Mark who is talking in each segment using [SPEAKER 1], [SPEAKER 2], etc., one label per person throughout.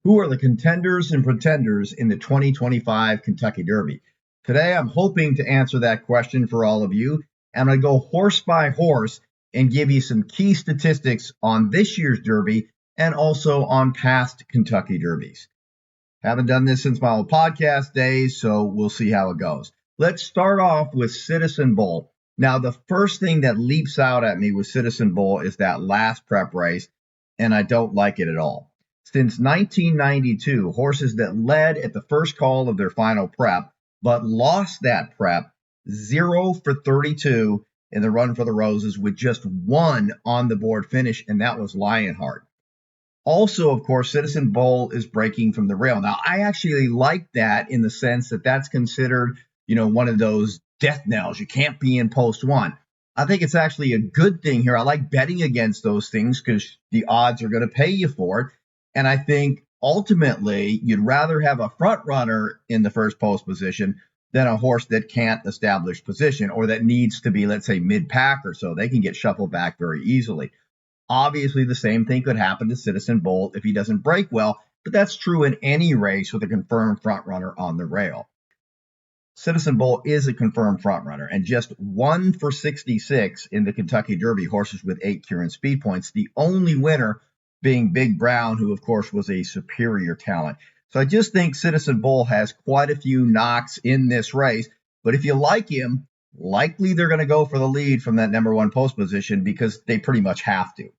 [SPEAKER 1] Who are the contenders and pretenders in the 2025 Kentucky Derby? Today, I'm hoping to answer that question for all of you. I'm going to go horse by horse and give you some key statistics on this year's Derby and also on past Kentucky Derbies. Haven't done this since my old podcast days, so we'll see how it goes. Let's start off with Citizen Bull. Now, the first thing that leaps out at me with Citizen Bull is that last prep race, and I don't like it at all. Since 1992, horses that led at the first call of their final prep, but lost that prep 0 for 32 in the Run for the Roses with just one on the board finish, and that was Lionheart. Also, of course, Citizen Bull is breaking from the rail. Now, I actually like that in the sense that that's considered, one of those death knells. You can't be in post one. I think it's actually a good thing here. I like betting against those things because the odds are going to pay you for it. And I think ultimately you'd rather have a front runner in the first post position than a horse that can't establish position or that needs to be, let's say, mid-pack or so. They can get shuffled back very easily. Obviously, the same thing could happen to Citizen Bull if he doesn't break well, but that's true in any race with a confirmed front runner on the rail. Citizen Bull is a confirmed front runner and just 1 for 66 in the Kentucky Derby, horses with 8 Kieran speed points. The only winner being Big Brown, who, of course, was a superior talent. So I just think Citizen Bull has quite a few knocks in this race. But if you like him, likely they're going to go for the lead from that number one post position because they pretty much have to.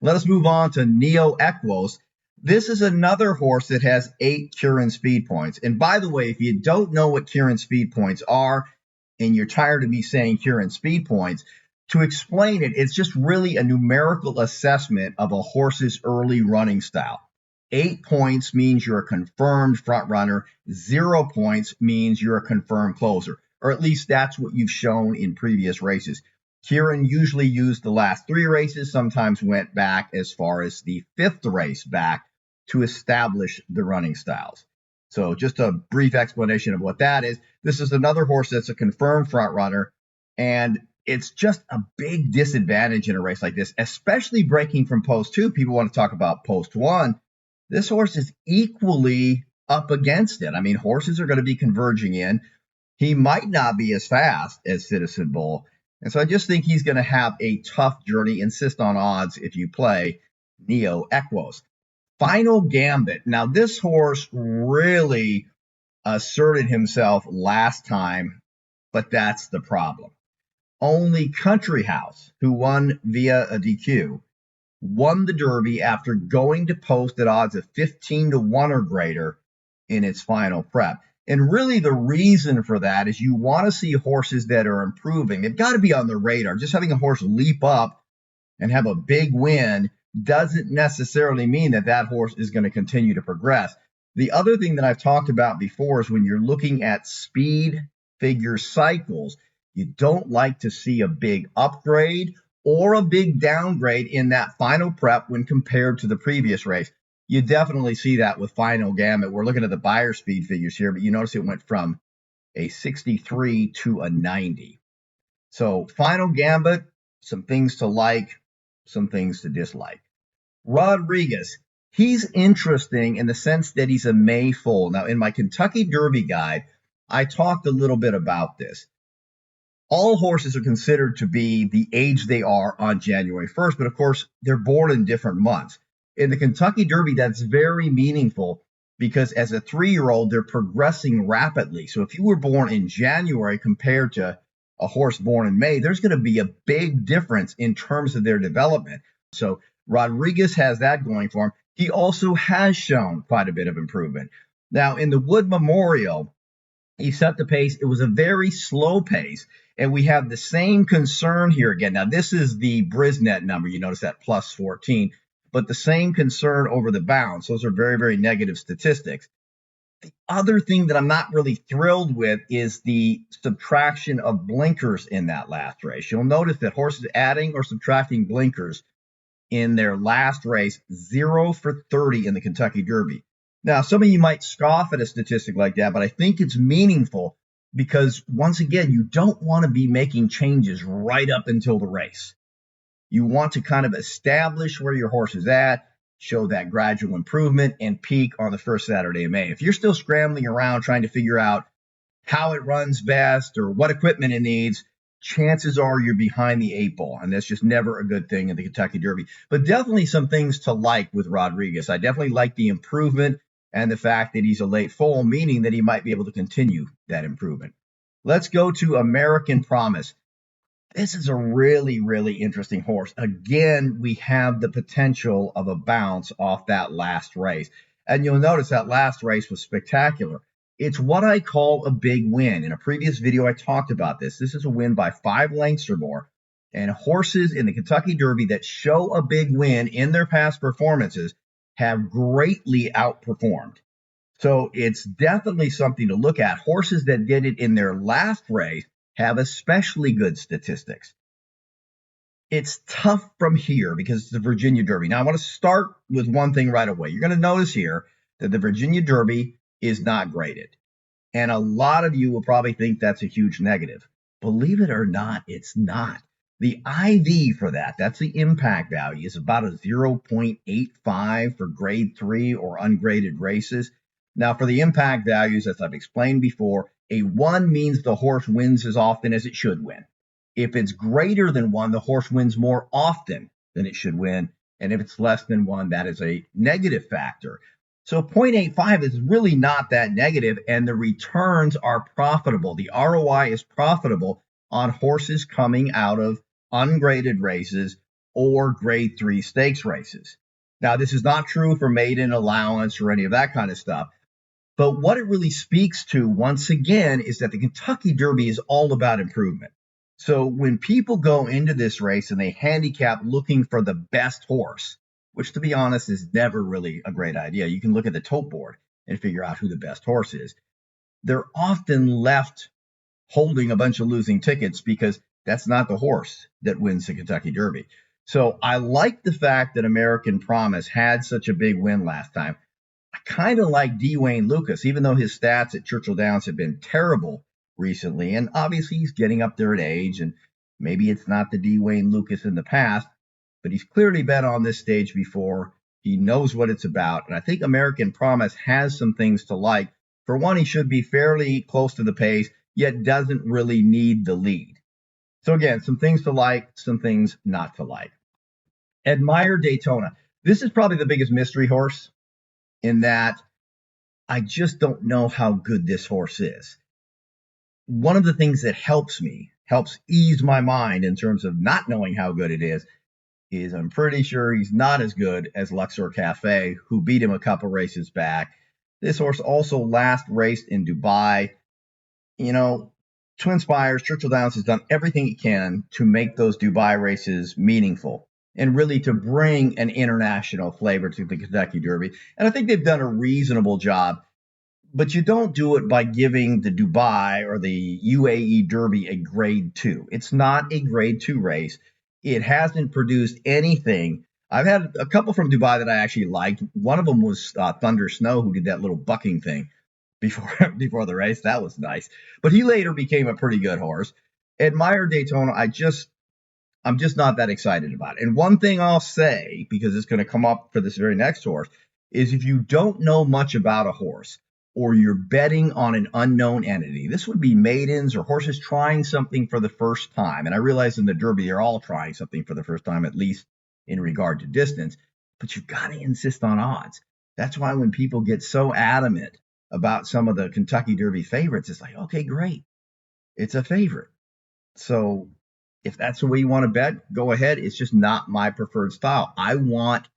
[SPEAKER 1] Let us move on to Neoecos. This is another horse that has 8 Kieran speed points. And by the way, if you don't know what Kieran speed points are, and you're tired of me saying Kieran speed points, to explain it, it's just really a numerical assessment of a horse's early running style. 8 points means you're a confirmed front runner. 0 points means you're a confirmed closer, or at least that's what you've shown in previous races. Kieran usually used the last 3 races, sometimes went back as far as the 5th race back to establish the running styles. So just a brief explanation of what that is. This is another horse that's a confirmed front runner, and it's just a big disadvantage in a race like this, especially breaking from post 2. People want to talk about post 1. This horse is equally up against it. I mean, horses are going to be converging in. He might not be as fast as Citizen Bull. And so I just think he's going to have a tough journey. Insist on odds if you play Neoecos. Final Gambit. Now, this horse really asserted himself last time, but that's the problem. Only Country House, who won via a DQ, won the Derby after going to post at odds of 15 to 1 or greater in its final prep. And really the reason for that is you want to see horses that are improving. They've got to be on the radar. Just having a horse leap up and have a big win doesn't necessarily mean that that horse is going to continue to progress. The other thing that I've talked about before is when you're looking at speed figure cycles, you don't like to see a big upgrade or a big downgrade in that final prep when compared to the previous race. You definitely see that with Final Gambit. We're looking at the buyer speed figures here, but you notice it went from a 63 to a 90. So Final Gambit, some things to like, some things to dislike. Rodriguez, he's interesting in the sense that he's a May foal. Now, in my Kentucky Derby guide, I talked a little bit about this. All horses are considered to be the age they are on January 1st, but of course, they're born in different months. In the Kentucky Derby, that's very meaningful because as a 3-year-old, they're progressing rapidly. So if you were born in January compared to a horse born in May, there's going to be a big difference in terms of their development. So Rodriguez has that going for him. He also has shown quite a bit of improvement. Now, in the Wood Memorial, he set the pace. It was a very slow pace. And we have the same concern here again. Now, this is the Brisnet number. You notice that plus 14. But the same concern over the bounce. Those are very, very negative statistics. The other thing that I'm not really thrilled with is the subtraction of blinkers in that last race. You'll notice that horses adding or subtracting blinkers in their last race, 0 for 30 in the Kentucky Derby. Now, some of you might scoff at a statistic like that, but I think it's meaningful because, once again, you don't want to be making changes right up until the race. You want to kind of establish where your horse is at, show that gradual improvement and peak on the first Saturday of May. If you're still scrambling around trying to figure out how it runs best or what equipment it needs, chances are you're behind the eight ball, and that's just never a good thing in the Kentucky Derby. But definitely some things to like with Rodriguez. I definitely like the improvement and the fact that he's a late foal, meaning that he might be able to continue that improvement. Let's go to American Promise. This is a really, really interesting horse. Again, we have the potential of a bounce off that last race. And you'll notice that last race was spectacular. It's what I call a big win. In a previous video, I talked about this. This is a win by 5 lengths or more. And horses in the Kentucky Derby that show a big win in their past performances have greatly outperformed. So it's definitely something to look at. Horses that did it in their last race have especially good statistics. It's tough from here because it's the Virginia Derby. Now, I want to start with one thing right away. You're going to notice here that the Virginia Derby is not graded. And a lot of you will probably think that's a huge negative. Believe it or not, it's not. The IV for that, that's the impact value, is about a 0.85 for grade 3 or ungraded races. Now, for the impact values, as I've explained before, a 1 means the horse wins as often as it should win. If it's greater than 1, the horse wins more often than it should win. And if it's less than 1, that is a negative factor. So 0.85 is really not that negative, and the returns are profitable. The ROI is profitable on horses coming out of ungraded races or grade 3 stakes races. Now, this is not true for maiden allowance or any of that kind of stuff. But what it really speaks to, once again, is that the Kentucky Derby is all about improvement. So when people go into this race and they handicap looking for the best horse, which, to be honest, is never really a great idea. You can look at the tote board and figure out who the best horse is. They're often left holding a bunch of losing tickets because that's not the horse that wins the Kentucky Derby. So I like the fact that American Promise had such a big win last time. I kind of like Dwayne Lucas, even though his stats at Churchill Downs have been terrible recently. And obviously he's getting up there in age, and maybe it's not the Dwayne Lucas in the past, but he's clearly been on this stage before. He knows what it's about. And I think American Promise has some things to like. For one, he should be fairly close to the pace, yet doesn't really need the lead. So again, some things to like, some things not to like. Admire Daytona. This is probably the biggest mystery horse, in that I just don't know how good this horse is. One of the things that helps ease my mind in terms of not knowing how good it is I'm pretty sure he's not as good as Luxor Cafe, who beat him a couple races back. This horse also last raced in Dubai. You know, Twin Spires, Churchill Downs has done everything it can to make those Dubai races meaningful and really to bring an international flavor to the Kentucky Derby. And I think they've done a reasonable job. But you don't do it by giving the Dubai or the UAE Derby a grade 2. It's not a grade 2 race. It hasn't produced anything. I've had a couple from Dubai that I actually liked. One of them was Thunder Snow, who did that little bucking thing before the race. That was nice. But he later became a pretty good horse. Admire Daytona, I'm just not that excited about it. And one thing I'll say, because it's going to come up for this very next horse, is if you don't know much about a horse, or you're betting on an unknown entity. This would be maidens or horses trying something for the first time. And I realize in the Derby, they're all trying something for the first time, at least in regard to distance. But you've got to insist on odds. That's why when people get so adamant about some of the Kentucky Derby favorites, it's like, okay, great. It's a favorite. So if that's the way you want to bet, go ahead. It's just not my preferred style. I want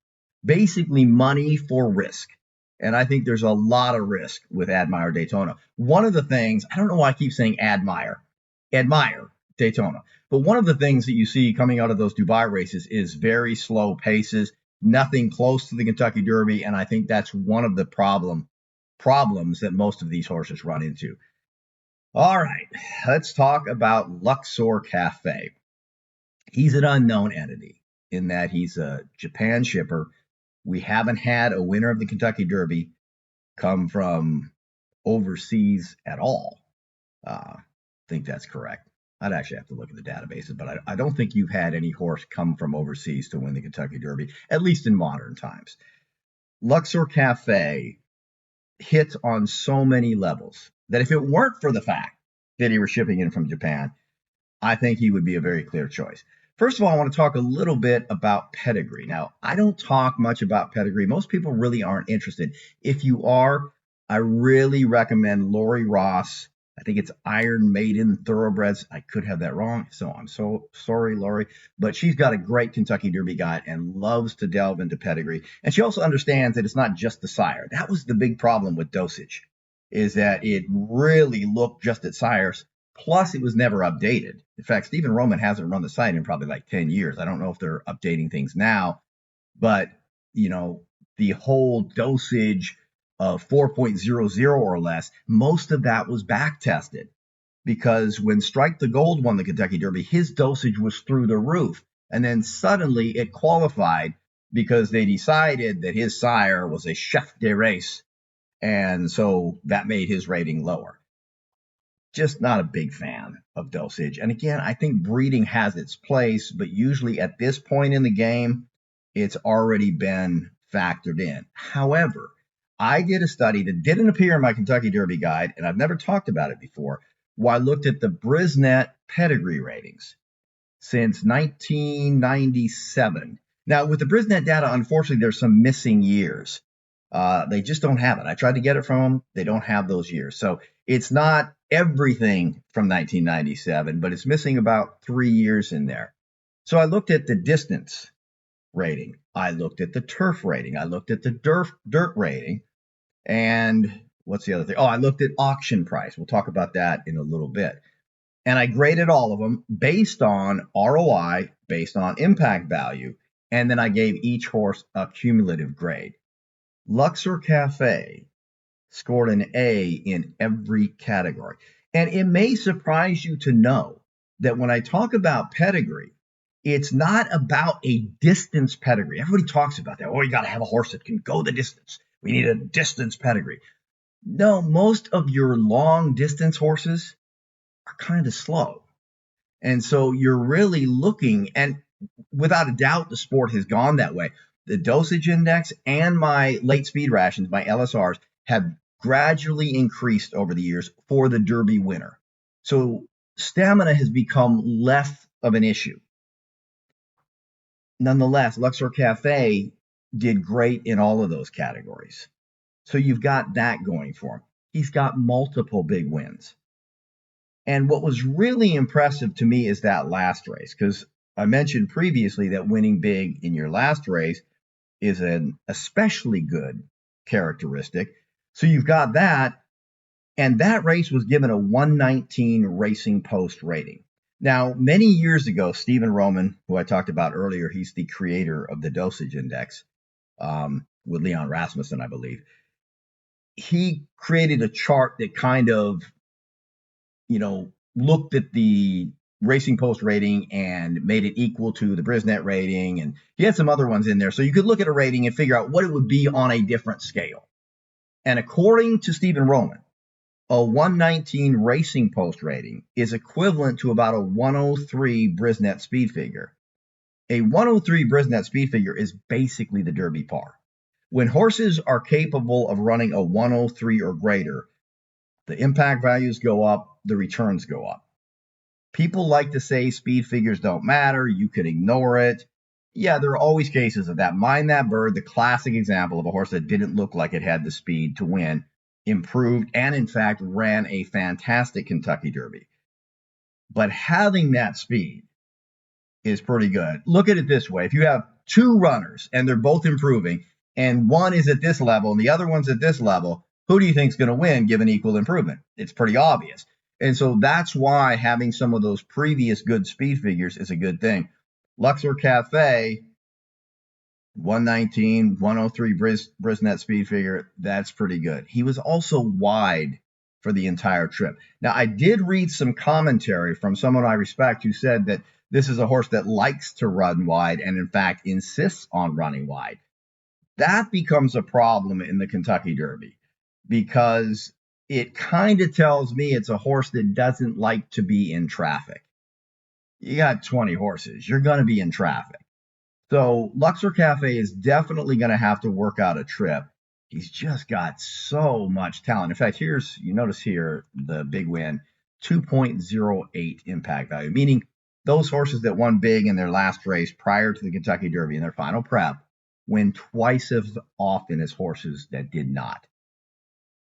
[SPEAKER 1] basically money for risk. And I think there's a lot of risk with Admire Daytona. One of the things, I don't know why I keep saying admire Daytona, but one of the things that you see coming out of those Dubai races is very slow paces, nothing close to the Kentucky Derby. And I think that's one of the problems that most of these horses run into. All right, let's talk about Luxor Cafe. He's an unknown entity in that he's a Japan shipper. We haven't had a winner of the Kentucky Derby come from overseas at all. I think that's correct. I'd actually have to look at the databases, but I don't think you've had any horse come from overseas to win the Kentucky Derby, at least in modern times. Luxor Cafe hits on so many levels that if it weren't for the fact that he was shipping in from Japan, I think he would be a very clear choice. First of all, I want to talk a little bit about pedigree. Now, I don't talk much about pedigree. Most people really aren't interested. If you are, I really recommend Lori Ross. I think it's Iron Maiden Thoroughbreds. I could have that wrong, so I'm so sorry, Lori. But she's got a great Kentucky Derby guide and loves to delve into pedigree. And she also understands that it's not just the sire. That was the big problem with Dosage, is that it really looked just at sires. Plus, it was never updated. In fact, Stephen Roman hasn't run the site in probably like 10 years. I don't know if they're updating things now, but, the whole Dosage of 4.00 or less, most of that was back tested because when Strike the Gold won the Kentucky Derby, his dosage was through the roof. And then suddenly it qualified because they decided that his sire was a chef de race. And so that made his rating lower. Just not a big fan of dosage. And again, I think breeding has its place, but usually at this point in the game, it's already been factored in. However, I did a study that didn't appear in my Kentucky Derby guide, and I've never talked about it before, where I looked at the Brisnet pedigree ratings since 1997. Now, with the Brisnet data, unfortunately, there's some missing years. They just don't have it. I tried to get it from them. They don't have those years. So it's not everything from 1997, but it's missing about 3 years in there. So I looked at the distance rating. I looked at the turf rating. I looked at the dirt rating. And what's the other thing? Oh, I looked at auction price. We'll talk about that in a little bit. And I graded all of them based on ROI, based on impact value. And then I gave each horse a cumulative grade. Luxor Cafe scored an A in every category. And it may surprise you to know that when I talk about pedigree, it's not about a distance pedigree. Everybody talks about that. Oh, you got to have a horse that can go the distance. We need a distance pedigree. No, most of your long distance horses are kind of slow. And so you're really looking, and without a doubt, the sport has gone that way. The dosage index and my late speed rations, my LSRs, have gradually increased over the years for the Derby winner. So stamina has become less of an issue. Nonetheless, Luxor Cafe did great in all of those categories. So you've got that going for him. He's got multiple big wins. And what was really impressive to me is that last race, because I mentioned previously that winning big in your last race is an especially good characteristic. So you've got that, and that race was given a 119 Racing Post rating. Now, many years ago, Stephen Roman, who I talked about earlier, he's the creator of the dosage index with Leon Rasmussen, I believe. He created a chart that kind of, looked at the Racing Post rating and made it equal to the Brisnet rating. And he had some other ones in there. So you could look at a rating and figure out what it would be on a different scale. And according to Stephen Roman, a 119 Racing Post rating is equivalent to about a 103 Brisnet speed figure. A 103 Brisnet speed figure is basically the Derby par. When horses are capable of running a 103 or greater, the impact values go up, the returns go up. People like to say speed figures don't matter, you could ignore it. Yeah, there are always cases of that. Mind That Bird, the classic example of a horse that didn't look like it had the speed to win, improved, and in fact ran a fantastic Kentucky Derby. But having that speed is pretty good. Look at it this way. If you have two runners and they're both improving, and one is at this level and the other one's at this level, who do you think is going to win given equal improvement? It's pretty obvious. And so that's why having some of those previous good speed figures is a good thing. Luxor Cafe, 119, 103 Brisnet speed figure, that's pretty good. He was also wide for the entire trip. Now, I did read some commentary from someone I respect who said that this is a horse that likes to run wide and, in fact, insists on running wide. That becomes a problem in the Kentucky Derby because it kind of tells me it's a horse that doesn't like to be in traffic. you got 20 horses. You're going to be in traffic. So Luxor Cafe is definitely going to have to work out a trip. He's just got so much talent. In fact, you notice here, the big win, 2.08 impact value, meaning those horses that won big in their last race prior to the Kentucky Derby in their final prep win twice as often as horses that did not.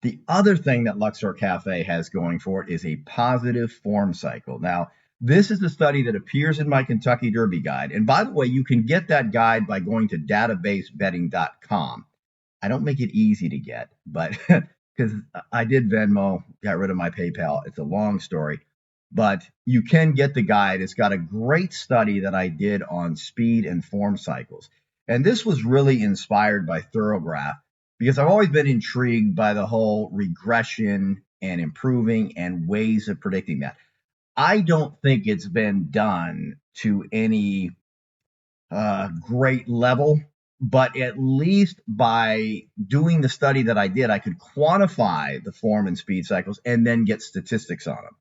[SPEAKER 1] The other thing that Luxor Cafe has going for it is a positive form cycle. Now, this is the study that appears in my Kentucky Derby guide. And by the way, you can get that guide by going to databasebetting.com. I don't make it easy to get, but because I did Venmo, got rid of my PayPal. It's a long story, but you can get the guide. It's got a great study that I did on speed and form cycles. And this was really inspired by Thoroughgraph because I've always been intrigued by the whole regression and improving and ways of predicting that. I don't think it's been done to any great level, but at least by doing the study that I did, I could quantify the form and speed cycles and then get statistics on them.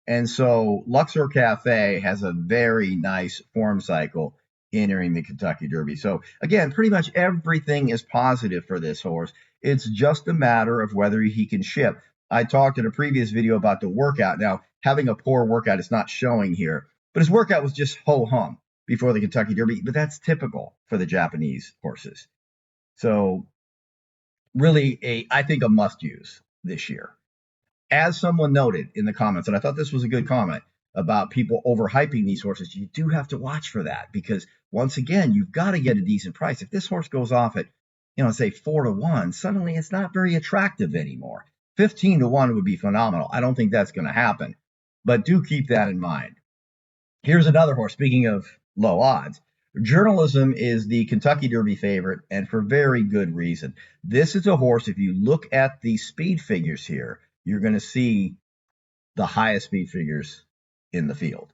[SPEAKER 1] And so Luxor Cafe has a very nice form cycle entering the Kentucky Derby. So again, pretty much everything is positive for this horse. It's just a matter of whether he can ship. I talked in a previous video about the workout. Now, having a poor workout is not showing here, but his workout was just ho-hum before the Kentucky Derby, but that's typical for the Japanese horses. So really, I think a must-use this year. As someone noted in the comments, and I thought this was a good comment about people overhyping these horses, you do have to watch for that because once again, you've got to get a decent price. If this horse goes off at, say 4-1, suddenly it's not very attractive anymore. 15-1 would be phenomenal. I don't think that's going to happen, but do keep that in mind. Here's another horse. Speaking of low odds, Journalism is the Kentucky Derby favorite, and for very good reason. This is a horse, if you look at the speed figures here, you're going to see the highest speed figures in the field.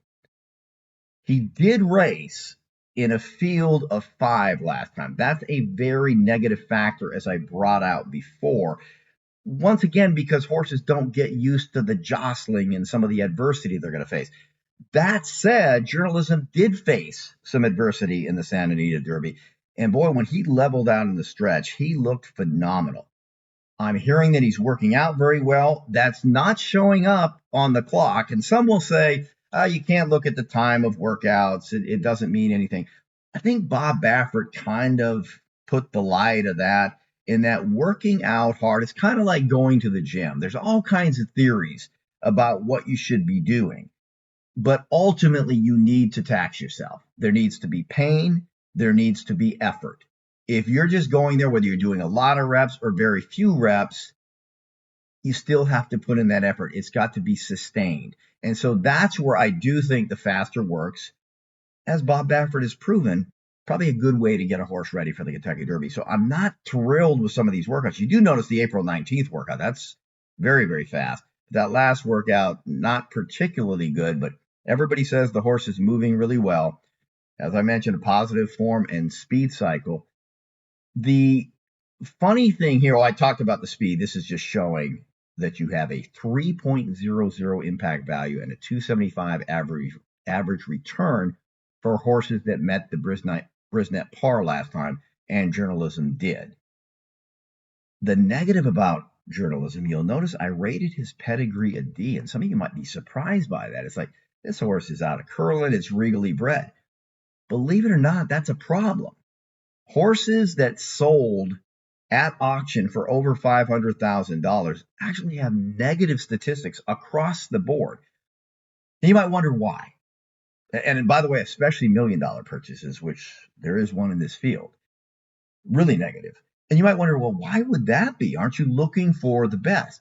[SPEAKER 1] He did race in a field of 5 last time. That's a very negative factor, as I brought out before. Once again, because horses don't get used to the jostling and some of the adversity they're going to face. That said, Journalism did face some adversity in the Santa Anita Derby. And boy, when he leveled out in the stretch, he looked phenomenal. I'm hearing that he's working out very well. That's not showing up on the clock. And some will say, you can't look at the time of workouts. It doesn't mean anything. I think Bob Baffert kind of put the lie to that, in that working out hard is kind of like going to the gym. There's all kinds of theories about what you should be doing. But ultimately, you need to tax yourself. There needs to be pain. There needs to be effort. If you're just going there, whether you're doing a lot of reps or very few reps, you still have to put in that effort. It's got to be sustained. And so that's where I do think the faster works, as Bob Baffert has proven, probably a good way to get a horse ready for the Kentucky Derby. So I'm not thrilled with some of these workouts. You do notice the April 19th workout. That's very, very fast. That last workout, not particularly good, but everybody says the horse is moving really well. As I mentioned, a positive form and speed cycle. The funny thing here, I talked about the speed. This is just showing that you have a 3.00 impact value and a 275 average return for horses that met the Brisnet par last time, and Journalism did. The negative about Journalism, you'll notice I rated his pedigree a D, and some of you might be surprised by that. It's like, this horse is out of Curlin, it's regally bred. Believe it or not, that's a problem. Horses that sold at auction for over $500,000 actually have negative statistics across the board. And you might wonder why. And by the way, especially $1 million purchases, which there is one in this field, really negative. And you might wonder, well, why would that be? Aren't you looking for the best?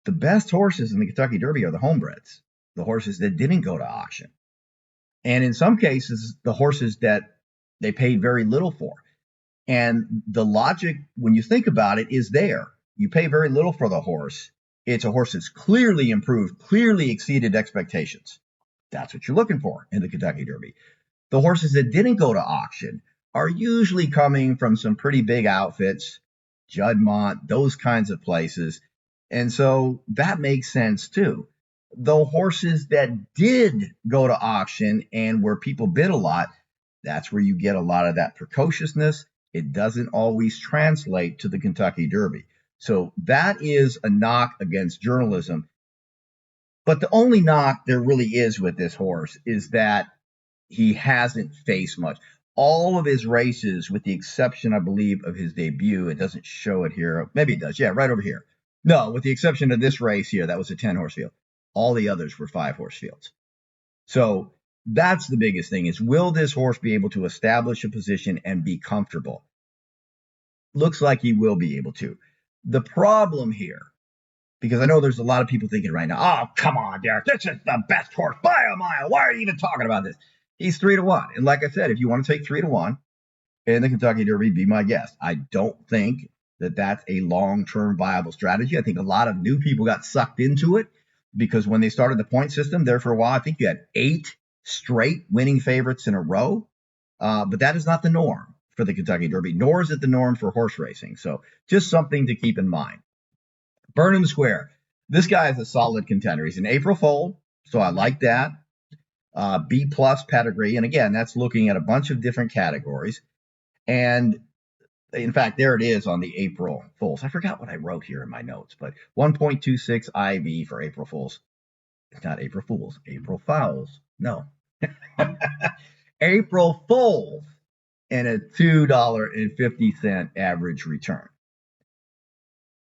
[SPEAKER 1] The best horses in the Kentucky Derby are the homebreds, the horses that didn't go to auction. And in some cases, the horses that they paid very little for. And the logic, when you think about it, is there. You pay very little for the horse. It's a horse that's clearly improved, clearly exceeded expectations. That's what you're looking for in the Kentucky Derby. The horses that didn't go to auction are usually coming from some pretty big outfits, Juddmonte, those kinds of places. And so that makes sense too. The horses that did go to auction and where people bid a lot, that's where you get a lot of that precociousness. It doesn't always translate to the Kentucky Derby. So that is a knock against journalism. But the only knock there really is with this horse is that he hasn't faced much. All of his races, with the exception, I believe, of his debut, it doesn't show it here. Maybe it does. Yeah, right over here. No, with the exception of this race here, that was a 10-horse field. All the others were 5-horse fields. So that's the biggest thing is, will this horse be able to establish a position and be comfortable? Looks like he will be able to. The problem here, because I know there's a lot of people thinking right now, oh, come on, Derek, this is the best horse by a mile. Why are you even talking about this? He's 3-1. And like I said, if you want to take 3-1 in the Kentucky Derby, be my guest. I don't think that that's a long-term viable strategy. I think a lot of new people got sucked into it because when they started the point system there for a while, I think you had 8 straight winning favorites in a row. But that is not the norm for the Kentucky Derby, nor is it the norm for horse racing. So just something to keep in mind. Burnham Square. This guy is a solid contender. He's an April foal, so I like that. B plus pedigree. And again, that's looking at a bunch of different categories. And in fact, there it is on the April foals. I forgot what I wrote here in my notes, but 1.26 IV for April fools. It's not April Fools, April Fowls. No. April Fools and a $2.50 average return.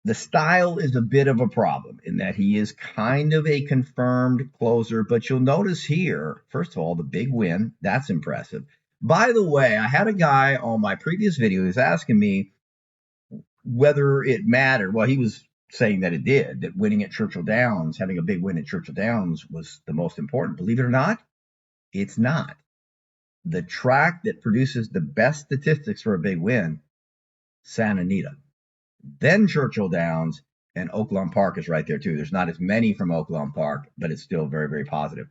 [SPEAKER 1] The style is a bit of a problem in that he is kind of a confirmed closer, but you'll notice here, first of all, the big win. That's impressive. By the way, I had a guy on my previous video who was asking me whether it mattered. Well, he was saying that it did, that winning at Churchill Downs, having a big win at Churchill Downs was the most important. Believe it or not, it's not. The track that produces the best statistics for a big win, Santa Anita. Then Churchill Downs, and Oaklawn Park is right there too. There's not as many from Oaklawn Park, but it's still very, very positive.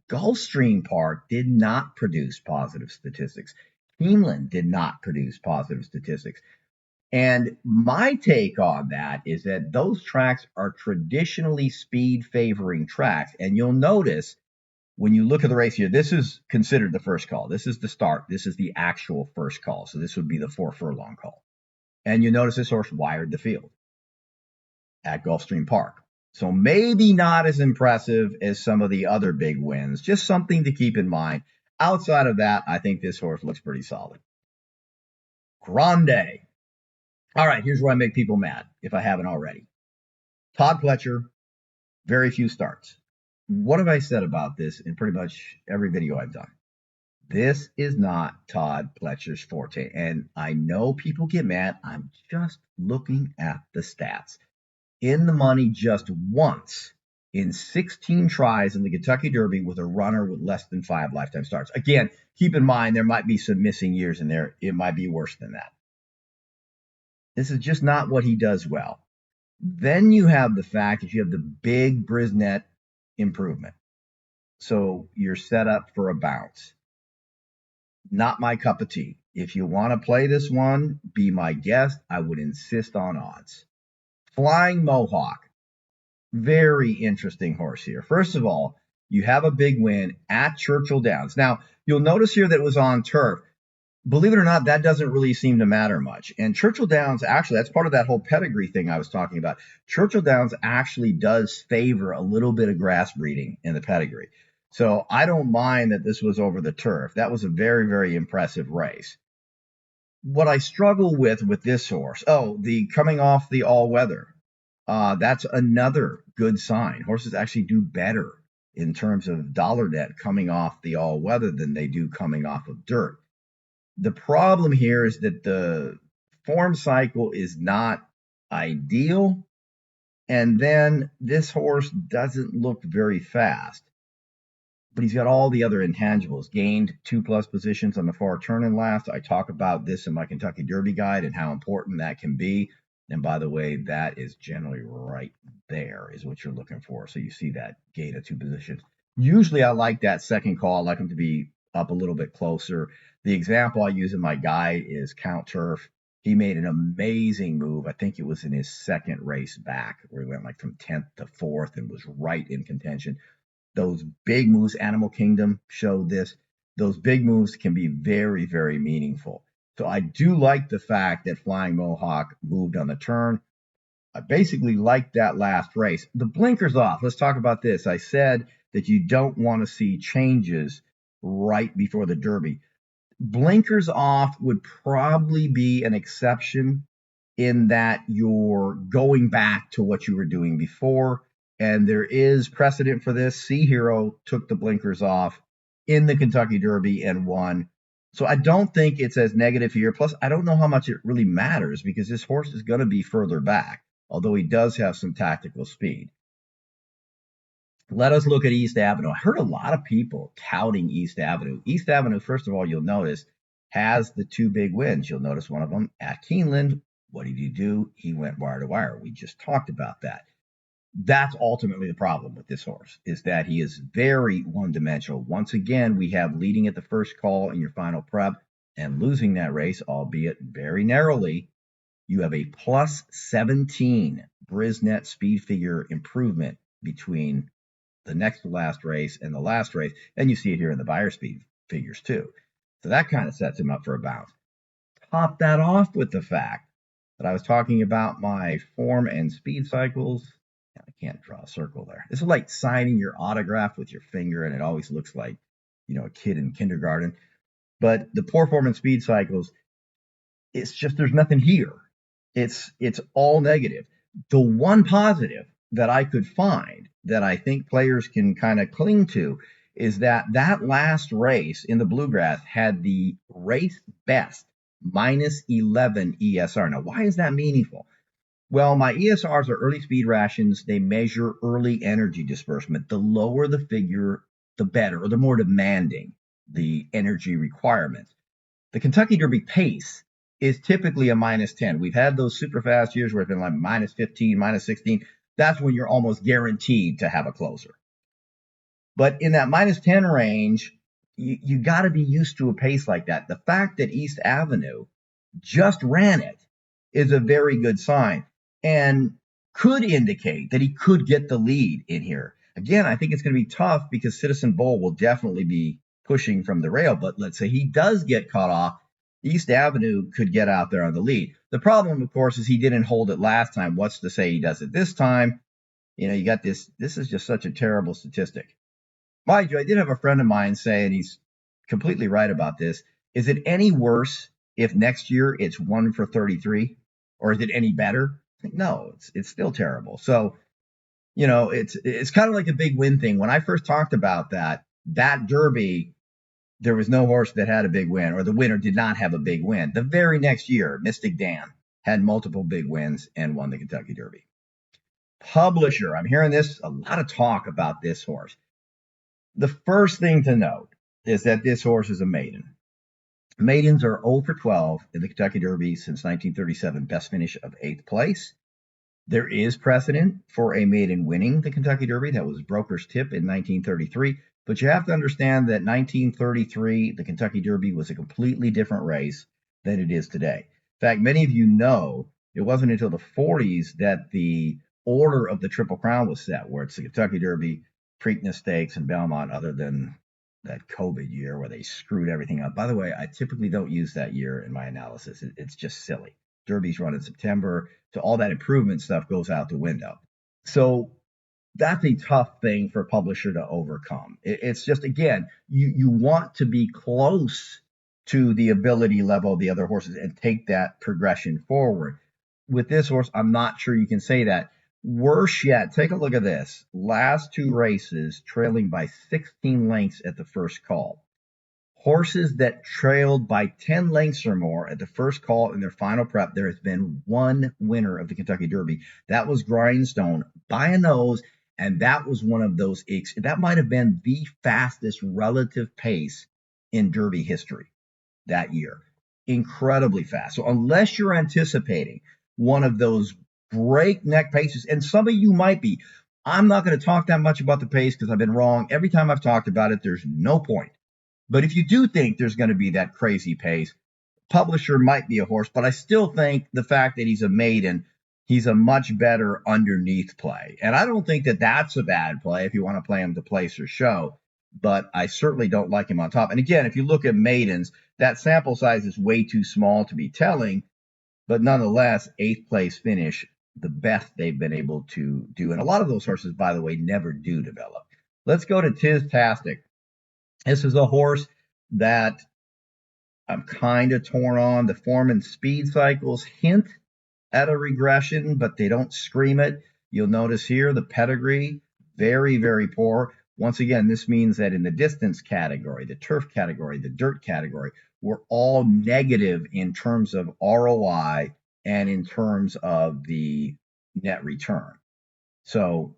[SPEAKER 1] Gulfstream Park did not produce positive statistics. Keeneland did not produce positive statistics. And my take on that is that those tracks are traditionally speed favoring tracks. And you'll notice when you look at the race here, this is considered the first call. This is the start. This is the actual first call. So this would be the 4 furlong call. And you notice this horse wired the field at Gulfstream Park. So maybe not as impressive as some of the other big wins. Just something to keep in mind. Outside of that, I think this horse looks pretty solid. Grande. All right, here's where I make people mad, if I haven't already. Todd Pletcher, very few starts. What have I said about this in pretty much every video I've done? This is not Todd Pletcher's forte. And I know people get mad. I'm just looking at the stats. In the money just once in 16 tries in the Kentucky Derby with a runner with less than 5 lifetime starts. Again, keep in mind there might be some missing years in there. It might be worse than that. This is just not what he does well. Then you have the fact that you have the big Brisnet improvement. So you're set up for a bounce. Not my cup of tea. If you want to play this one, be my guest. I would insist on odds. Flying Mohawk. Very interesting horse here. First of all, you have a big win at Churchill Downs. Now, you'll notice here that it was on turf. Believe it or not, that doesn't really seem to matter much. And Churchill Downs, actually, that's part of that whole pedigree thing I was talking about. Churchill Downs actually does favor a little bit of grass breeding in the pedigree. So I don't mind that this was over the turf. That was a very, very impressive race. What I struggle with this horse, the coming off the all-weather. That's another good sign. Horses actually do better in terms of dollar net coming off the all-weather than they do coming off of dirt. The problem here is that the form cycle is not ideal. And then this horse doesn't look very fast. But he's got all the other intangibles. Gained 2+ positions on the far turn and last. I talk about this in my Kentucky Derby guide and how important that can be. And by the way, that is generally right there is what you're looking for. So you see that gain of 2 positions. Usually I like that second call. I like him to be up a little bit closer. The example I use in my guide is Count Turf. He made an amazing move. I think it was in his second race back where he went like from 10th to 4th and was right in contention. Those big moves, Animal Kingdom showed this. Those big moves can be very, very meaningful. So I do like the fact that Flying Mohawk moved on the turn. I basically liked that last race. The blinkers off. Let's talk about this. I said that you don't want to see changes right before the Derby. Blinkers off would probably be an exception in that you're going back to what you were doing before. And there is precedent for this. Sea Hero took the blinkers off in the Kentucky Derby and won. So I don't think it's as negative here. Plus, I don't know how much it really matters because this horse is going to be further back, although he does have some tactical speed. Let us look at East Avenue. I heard a lot of people touting East Avenue. East Avenue, first of all, you'll notice, has the two big wins. You'll notice one of them at Keeneland. What did he do? He went wire to wire. We just talked about that. That's ultimately the problem with this horse, is that he is very one-dimensional. Once again, we have leading at the first call in your final prep and losing that race, albeit very narrowly. You have a plus 17 Brisnet speed figure improvement between the next to last race and the last race. And you see it here in the buyer speed figures too. So that kind of sets him up for a bounce. Top that off with the fact that I was talking about my form and speed cycles. I can't draw a circle there. This is like signing your autograph with your finger, and it always looks like, a kid in kindergarten. But the poor form and speed cycles, it's just there's nothing here. It's all negative. The one positive that I could find that I think players can kind of cling to is that last race in the Bluegrass had the race best minus 11 ESR. Now, why is that meaningful? Well, my ESRs are early speed rations. They measure early energy disbursement. The lower the figure, the better, or the more demanding the energy requirements. The Kentucky Derby pace is typically a minus 10. We've had those super fast years where it's been like minus 15, minus 16. That's when you're almost guaranteed to have a closer. But in that minus 10 range, you got to be used to a pace like that. The fact that East Avenue just ran it is a very good sign and could indicate that he could get the lead in here. Again, I think it's going to be tough because Citizen Bowl will definitely be pushing from the rail. But let's say he does get caught off. East Avenue could get out there on the lead. The problem, of course, is he didn't hold it last time. What's to say he does it this time? You got this. This is just such a terrible statistic. Mind you, I did have a friend of mine say, and he's completely right about this, is it any worse if next year it's 1 for 33? Or is it any better? No, it's still terrible. So, it's kind of like a big win thing. When I first talked about that Derby, there was no horse that had a big win, or the winner did not have a big win. The very next year, Mystic Dan had multiple big wins and won the Kentucky Derby. Publisher, I'm hearing a lot of talk about this horse. The first thing to note is that this horse is a maiden. Maidens are 0 for 12 in the Kentucky Derby since 1937, best finish of 8th place. There is precedent for a maiden winning the Kentucky Derby. That was Broker's Tip in 1933. But you have to understand that 1933, the Kentucky Derby was a completely different race than it is today. In fact, many of you know it wasn't until the 40s that the order of the Triple Crown was set, where it's the Kentucky Derby, Preakness Stakes, and Belmont, other than that COVID year where they screwed everything up. By the way, I typically don't use that year in my analysis. It's just silly. Derby's run in September, so all that improvement stuff goes out the window. So that's a tough thing for a publisher to overcome. It's just, again, you want to be close to the ability level of the other horses and take that progression forward. With this horse, I'm not sure you can say that. Worse yet, take a look at this. Last two races trailing by 16 lengths at the first call. Horses that trailed by 10 lengths or more at the first call in their final prep, there has been one winner of the Kentucky Derby. That was Grindstone by a nose, and that was one of those. That might have been the fastest relative pace in Derby history that year. Incredibly fast. So unless you're anticipating one of those breakneck paces, and some of you might be. I'm not going to talk that much about the pace because I've been wrong. Every time I've talked about it, there's no point. But if you do think there's going to be that crazy pace, Publisher might be a horse, but I still think the fact that he's a maiden, he's a much better underneath play. And I don't think that that's a bad play if you want to play him to place or show, but I certainly don't like him on top. And again, if you look at maidens, that sample size is way too small to be telling, but nonetheless, 8th place finish, the best they've been able to do. And a lot of those horses, by the way, never do develop. Let's go to Tintastic. This is a horse that I'm kind of torn on. The form and speed cycles hint at a regression, but they don't scream it. You'll notice here the pedigree, very, very poor. Once again, this means that in the distance category, the turf category, the dirt category, we're all negative in terms of ROI and in terms of the net return. So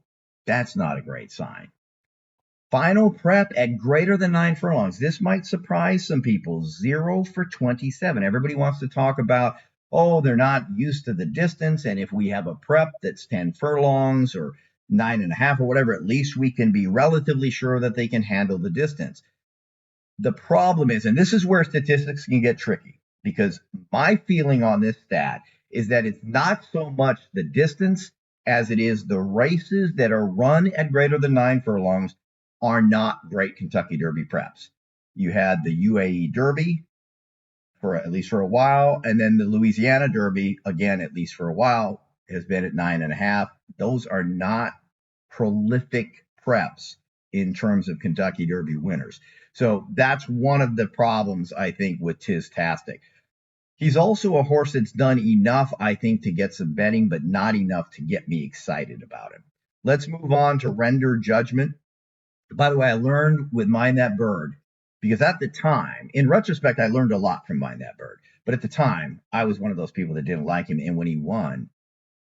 [SPEAKER 1] that's not a great sign. Final prep at greater than 9 furlongs. This might surprise some people. 0 for 27. Everybody wants to talk about, oh, they're not used to the distance, and if we have a prep that's 10 furlongs or 9.5 or whatever, at least we can be relatively sure that they can handle the distance. The problem is, and this is where statistics can get tricky, because my feeling on this stat is that it's not so much the distance as it is the races that are run at greater than 9 furlongs are not great Kentucky Derby preps. You had the UAE Derby for at least for a while, and then the Louisiana Derby, again, at least for a while, has been at 9.5. Those are not prolific preps in terms of Kentucky Derby winners. So that's one of the problems, I think, with Tintastic. He's also a horse that's done enough, I think, to get some betting, but not enough to get me excited about him. Let's move on to Render Judgment. By the way, I learned with Mind That Bird, because at the time, in retrospect, I learned a lot from Mind That Bird. But at the time, I was one of those people that didn't like him. And when he won,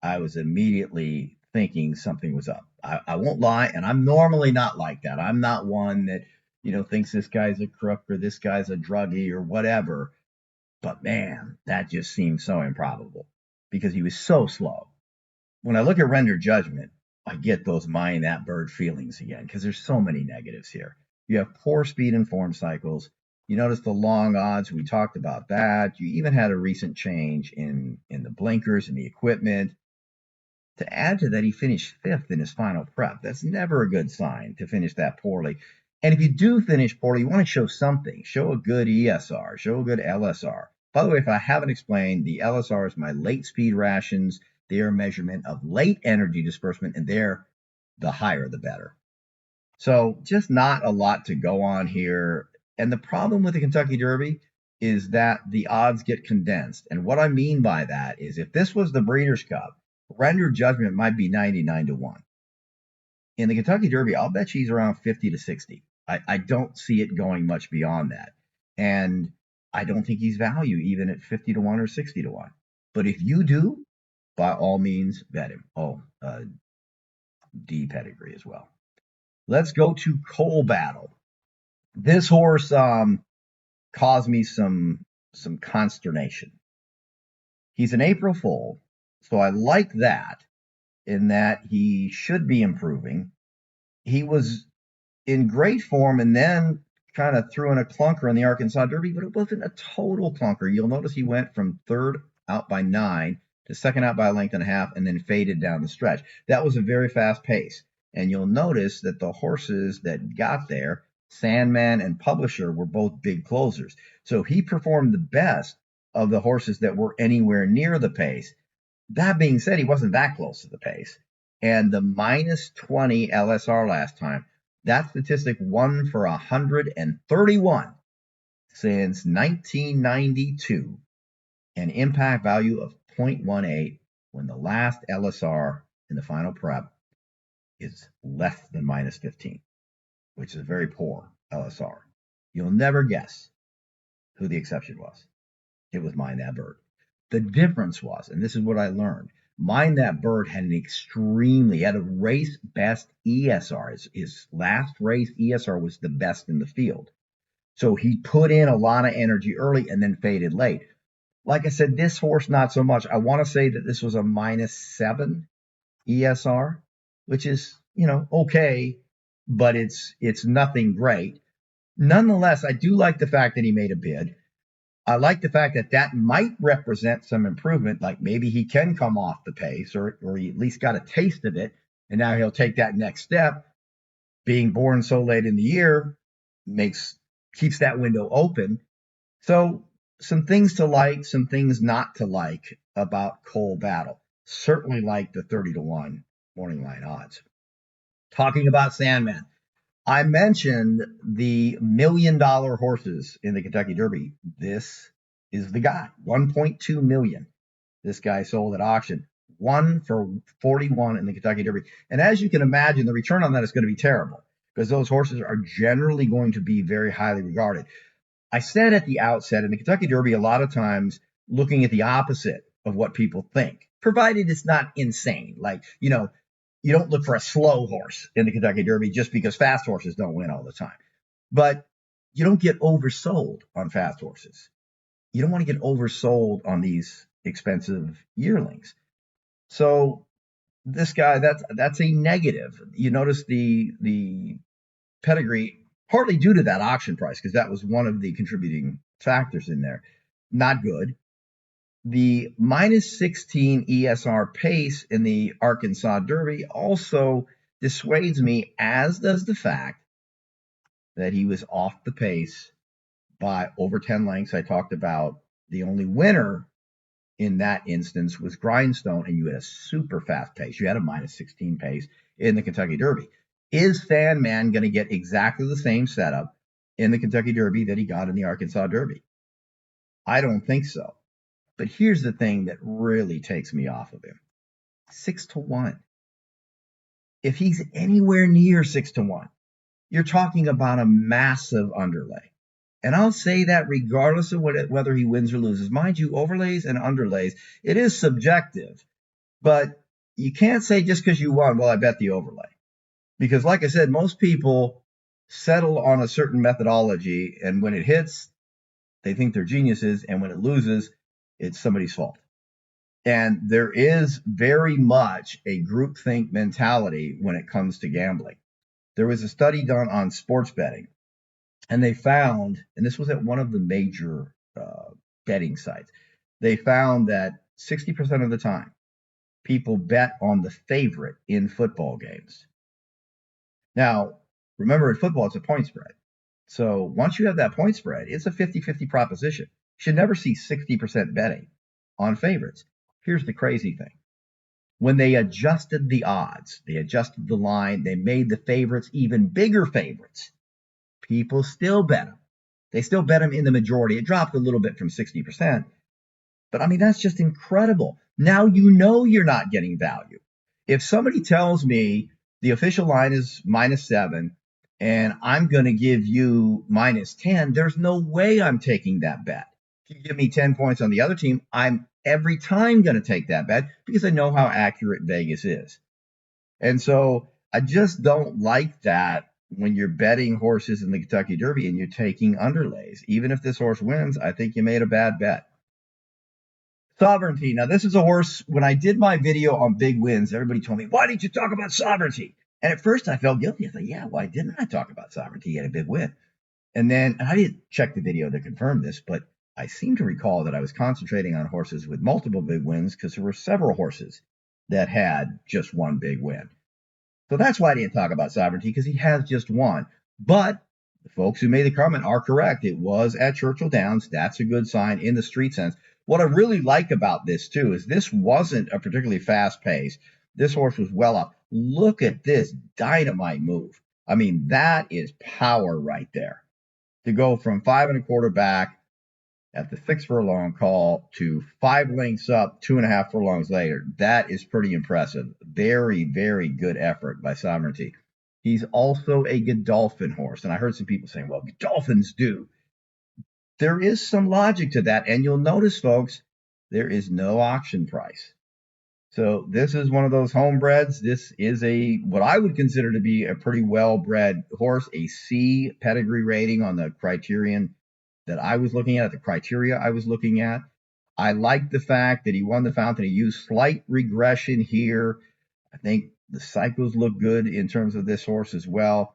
[SPEAKER 1] I was immediately thinking something was up. I won't lie, and I'm normally not like that. I'm not one that, thinks this guy's a crook or this guy's a druggie or whatever. But man, that just seems so improbable because he was so slow. When I look at Render Judgment, I get those Mind That Bird feelings again because there's so many negatives here. You have poor speed and form cycles. You notice the long odds. We talked about that. You even had a recent change in the blinkers and the equipment. To add to that, he finished 5th in his final prep. That's never a good sign to finish that poorly. And if you do finish poorly, you want to show something. Show a good ESR. Show a good LSR. By the way, if I haven't explained, the LSR is my late speed rations. They are a measurement of late energy disbursement, and they're the higher the better. So just not a lot to go on here. And the problem with the Kentucky Derby is that the odds get condensed. And what I mean by that is if this was the Breeders' Cup, Render Judgment might be 99 to 1. In the Kentucky Derby, I'll bet she's around 50 to 60. I don't see it going much beyond that. And I don't think he's value even at 50 to 1 or 60 to 1. But if you do, by all means, bet him. D pedigree as well. Let's go to Coal Battle. This horse caused me some consternation. He's an April foal, so I like that in that he should be improving. He was in great form and then kind of threw in a clunker in the Arkansas Derby, but it wasn't a total clunker. You'll notice he went from 3rd out by 9 to 2nd out by a length and a half and then faded down the stretch. That was a very fast pace. And you'll notice that the horses that got there, Sandman and Publisher, were both big closers. So he performed the best of the horses that were anywhere near the pace. That being said, he wasn't that close to the pace. And the minus 20 LSR last time, that statistic won for 131 since 1992, an impact value of 0.18 when the last LSR in the final prep is less than minus 15, which is a very poor LSR. You'll never guess who the exception was. It was Mind That Bird. The difference was, and this is what I learned, Mind That Bird had had a race best ESR. His last race ESR was the best in the field. So he put in a lot of energy early and then faded late. Like I said, this horse, not so much. I want to say that this was a minus 7 ESR, which is, okay, but it's nothing great. Nonetheless, I do like the fact that he made a bid. I like the fact that that might represent some improvement, like maybe he can come off the pace, or he at least got a taste of it, and now he'll take that next step. Being born so late in the year keeps that window open. So some things to like, some things not to like about Cole Battle. Certainly like the 30-1 morning line odds. Talking about Sandman, I mentioned the $1 million horses in the Kentucky Derby. This is the guy, 1.2 million. This guy sold at auction, 1 for 41 in the Kentucky Derby. And as you can imagine, the return on that is going to be terrible because those horses are generally going to be very highly regarded. I said at the outset, in the Kentucky Derby, a lot of times looking at the opposite of what people think, provided it's not insane. Like, you don't look for a slow horse in the Kentucky Derby just because fast horses don't win all the time. But you don't get oversold on fast horses. You don't want to get oversold on these expensive yearlings. So this guy, that's a negative. You notice the pedigree, partly due to that auction price, because that was one of the contributing factors in there. Not good. The -16 ESR pace in the Arkansas Derby also dissuades me, as does the fact that he was off the pace by over 10 lengths. I talked about the only winner in that instance was Grindstone, and you had a super fast pace. You had a -16 pace in the Kentucky Derby. Is Sandman going to get exactly the same setup in the Kentucky Derby that he got in the Arkansas Derby? I don't think so. But here's the thing that really takes me off of him. 6-1. If he's anywhere near 6-1, you're talking about a massive underlay. And I'll say that regardless of whether he wins or loses. Mind you, overlays and underlays, it is subjective. But you can't say just because you won, well, I bet the overlay. Because like I said, most people settle on a certain methodology, and when it hits, they think they're geniuses, and when it loses, it's somebody's fault. And there is very much a groupthink mentality when it comes to gambling. There was a study done on sports betting, and they found, and this was at one of the major betting sites, they found that 60% of the time, people bet on the favorite in football games. Now, remember, in football, it's a point spread. So once you have that point spread, it's a 50-50 proposition. You should never see 60% betting on favorites. Here's the crazy thing. When they adjusted the odds, they adjusted the line, they made the favorites even bigger favorites, people still bet them. They still bet them in the majority. It dropped a little bit from 60%. But I mean, that's just incredible. Now you know you're not getting value. If somebody tells me the official line is -7 and I'm going to give you -10, there's no way I'm taking that bet. If you give me 10 points on the other team, I'm every time going to take that bet because I know how accurate Vegas is. And so I just don't like that when you're betting horses in the Kentucky Derby and you're taking underlays. Even if this horse wins, I think you made a bad bet. Sovereignty. Now, this is a horse, when I did my video on big wins, everybody told me, why didn't you talk about Sovereignty? And at first I felt guilty. I thought, yeah, why didn't I talk about Sovereignty? He had a big win. And then, and I didn't check the video to confirm this, but I seem to recall that I was concentrating on horses with multiple big wins because there were several horses that had just one big win. So that's why I didn't talk about Sovereignty, because he has just one. But the folks who made the comment are correct. It was at Churchill Downs. That's a good sign in the street sense. What I really like about this, too, is this wasn't a particularly fast pace. This horse was well up. Look at this dynamite move. I mean, that is power right there. To go from 5 1/4 back at the 6 furlong call to 5 lengths up, 2.5 furlongs later, that is pretty impressive. Very, very good effort by Sovereignty. He's also a Godolphin horse, and I heard some people saying, well, Godolphins do. There is some logic to that, and you'll notice, folks, there is no auction price. So this is one of those homebreds. This is what I would consider to be a pretty well-bred horse, a C pedigree rating on the criterion that I was looking at, the criteria I was looking at. I like the fact that he won the Fountain. He used slight regression here. I think the cycles look good in terms of this horse as well.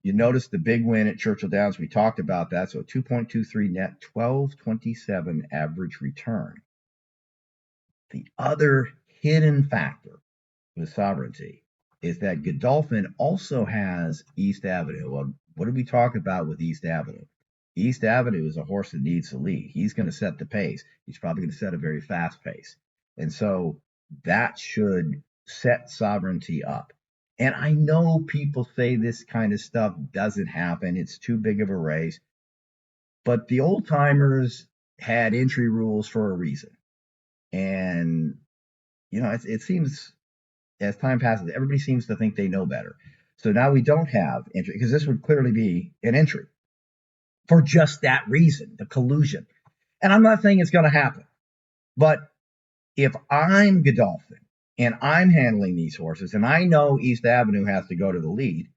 [SPEAKER 1] You notice the big win at Churchill Downs. We talked about that. So 2.23 net, 12.27 average return. The other hidden factor with Sovereignty is that Godolphin also has East Avenue. Well, what did we talk about with East Avenue? East Avenue is a horse that needs to lead. He's going to set the pace. He's probably going to set a very fast pace. And so that should set Sovereignty up. And I know people say this kind of stuff doesn't happen. It's too big of a race. But the old timers had entry rules for a reason. And, it seems as time passes, everybody seems to think they know better. So now we don't have entry, because this would clearly be an entry for just that reason, the collusion. And I'm not saying it's going to happen. But if I'm Godolphin and I'm handling these horses and I know East Avenue has to go to the lead,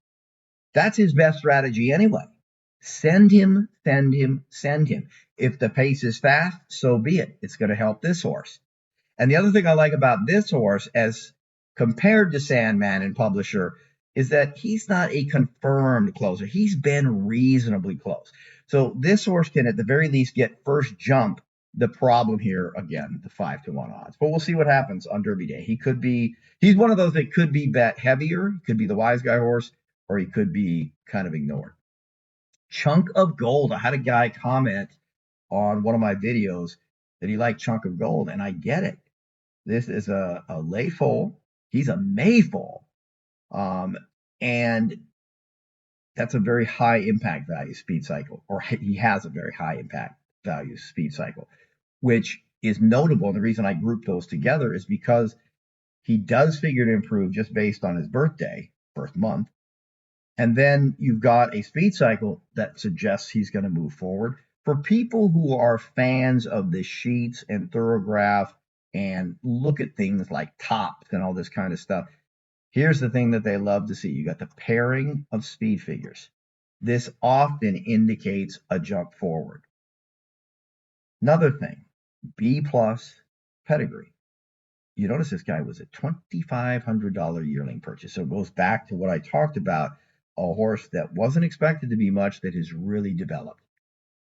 [SPEAKER 1] that's his best strategy anyway. Send him, send him, send him. If the pace is fast, so be it. It's going to help this horse. And the other thing I like about this horse, as compared to Sandman and Publisher, is that he's not a confirmed closer. He's been reasonably close. So this horse can at the very least get first jump. The problem here, again, the 5-1 odds. But we'll see what happens on Derby Day. He's one of those that could be bet heavier. He could be the wise guy horse, or he could be kind of ignored. Chunk of Gold. I had a guy comment on one of my videos that he liked Chunk of Gold, and I get it. This is a late foal. He's a May foal. And that's a very high impact value speed cycle, or he has a very high impact value speed cycle, which is notable. And the reason I grouped those together is because he does figure to improve just based on his birthday, birth month. And then you've got a speed cycle that suggests he's going to move forward. For people who are fans of the sheets and Thoroughgraph and look at things like tops and all this kind of stuff, here's the thing that they love to see. You got the pairing of speed figures. This often indicates a jump forward. Another thing, B plus pedigree. You notice this guy was a $2,500 yearling purchase. So it goes back to what I talked about, a horse that wasn't expected to be much that has really developed.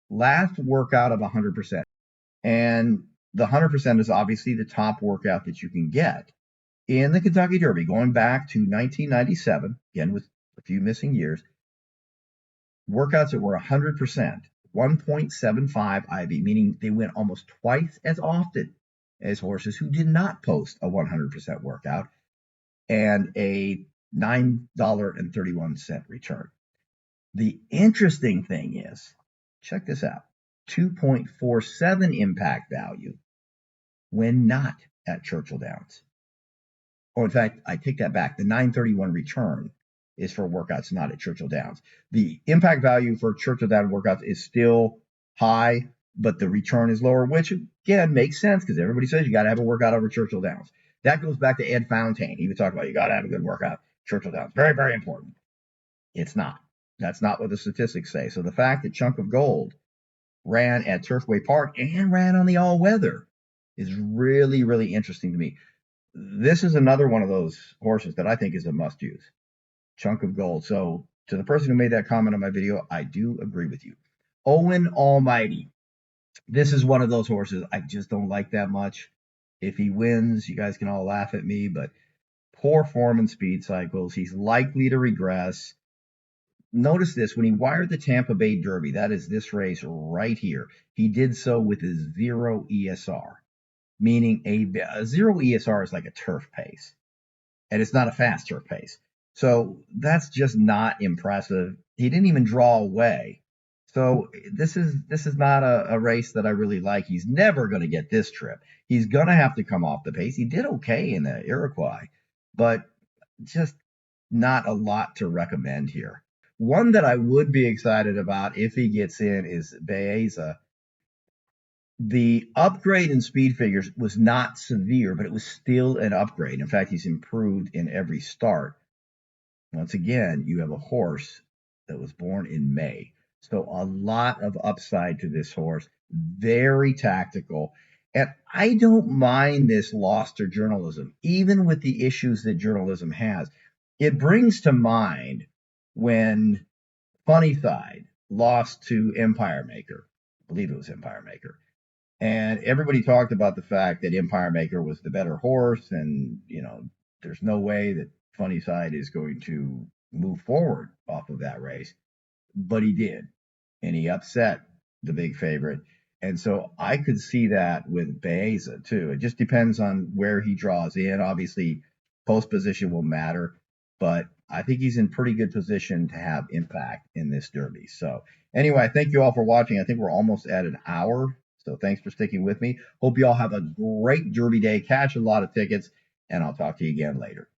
[SPEAKER 1] Last workout of 100%. And the 100% is obviously the top workout that you can get in the Kentucky Derby, going back to 1997, again with a few missing years. Workouts that were 100%, 1.75 IB, meaning they went almost twice as often as horses who did not post a 100% workout, and a $9.31 return. The interesting thing is, check this out, 2.47 impact value when not at Churchill Downs. Or in fact, I take that back. The 931 return is for workouts not at Churchill Downs. The impact value for Churchill Downs workouts is still high, but the return is lower, which again makes sense because everybody says you got to have a workout over Churchill Downs. That goes back to Ed Fountaine. He would talk about you got to have a good workout, Churchill Downs. Very, very important. It's not. That's not what the statistics say. So the fact that Chunk of Gold ran at Turfway Park and ran on the all-weather is really, really interesting to me. This is another one of those horses that I think is a must-use. Chunk of Gold. So to the person who made that comment on my video, I do agree with you. Owen Almighty. This is one of those horses I just don't like that much. If he wins, you guys can all laugh at me, but poor form and speed cycles. He's likely to regress. Notice this, when he wired the Tampa Bay Derby, that is this race right here, he did so with a 0 ESR, meaning a 0 ESR is like a turf pace, and it's not a fast turf pace. So that's just not impressive. He didn't even draw away. So this is not a race that I really like. He's never going to get this trip. He's going to have to come off the pace. He did okay in the Iroquois, but just not a lot to recommend here. One that I would be excited about if he gets in is Baeza. The upgrade in speed figures was not severe, but it was still an upgrade. In fact, he's improved in every start. Once again, you have a horse that was born in May. So a lot of upside to this horse. Very tactical. And I don't mind this loss to journalism, even with the issues that journalism has. It brings to mind when Funny Side lost to Empire Maker. I believe it was Empire Maker. And everybody talked about the fact that Empire Maker was the better horse, and there's no way that Funny Side is going to move forward off of that race. But he did, and he upset the big favorite. And so I could see that with Baeza too. It just depends on where he draws in. Obviously, post position will matter, but I think he's in pretty good position to have impact in this Derby. So anyway, thank you all for watching. I think we're almost at an hour. So thanks for sticking with me. Hope you all have a great Derby day. Catch a lot of tickets, and I'll talk to you again later.